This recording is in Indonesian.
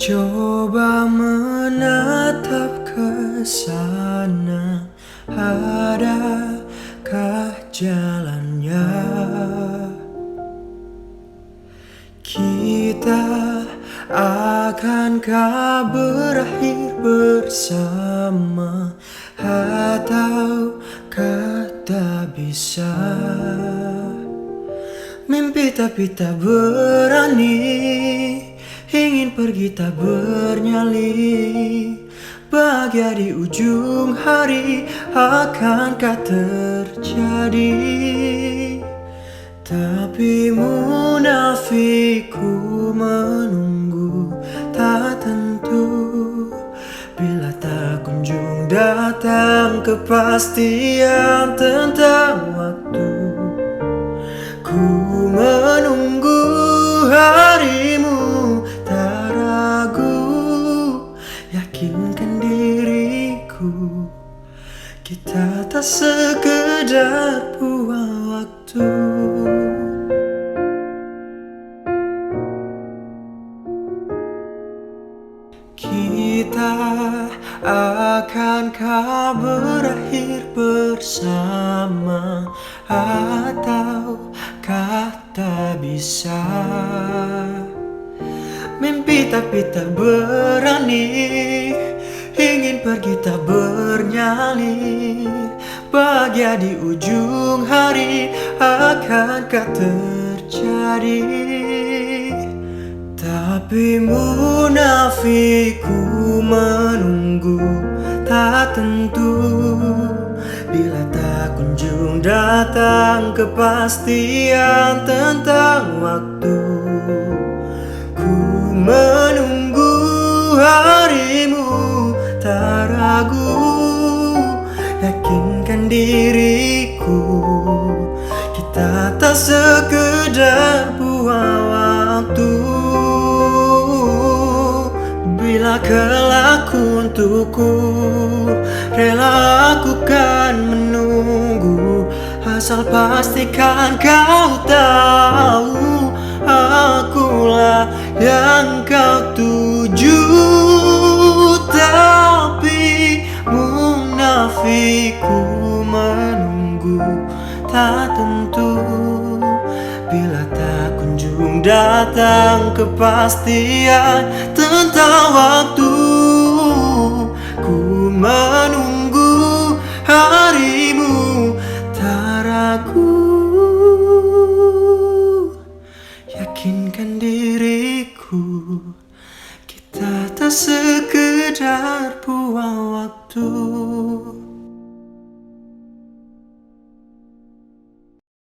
Coba menatap ke sana, adakah jalannya? Kita akankah berakhir bersama, ataukah tak bisa? Mimpi tapi tak berani, ingin pergi tak bernyali. Bahagia di ujung hari akankah terjadi? Tapi munafikku menunggu tak tentu, bila tak kunjung datang kepastian tentang waktu. Ku menunggu harimu, tak ragu, yakinkan diriku. Kita tak sekedar buang waktu. Kita akankah berakhir bersama, ataukah tak bisa? Mimpi tapi tak berani, ingin pergi tak bernyali. Bahagia di ujung hari akankah terjadi? Tapi munafikku menunggu tak tentu, bila tak kunjung datang kepastian tentang waktu. Ku menunggu harimu, tak ragu, yakinkan diriku. Kita tak sekedar buang waktu. Bila kelak untukku, rela aku kan menunggu, asal pastikan kau tahu akulah yang kau tuju. Tapi munafikku menunggu tak tentu, bila tak kunjung datang kepastian tentang waktu. Ku menunggu harimu, tak ragu, yakinkan diriku. Kita tak sekedar buang waktu.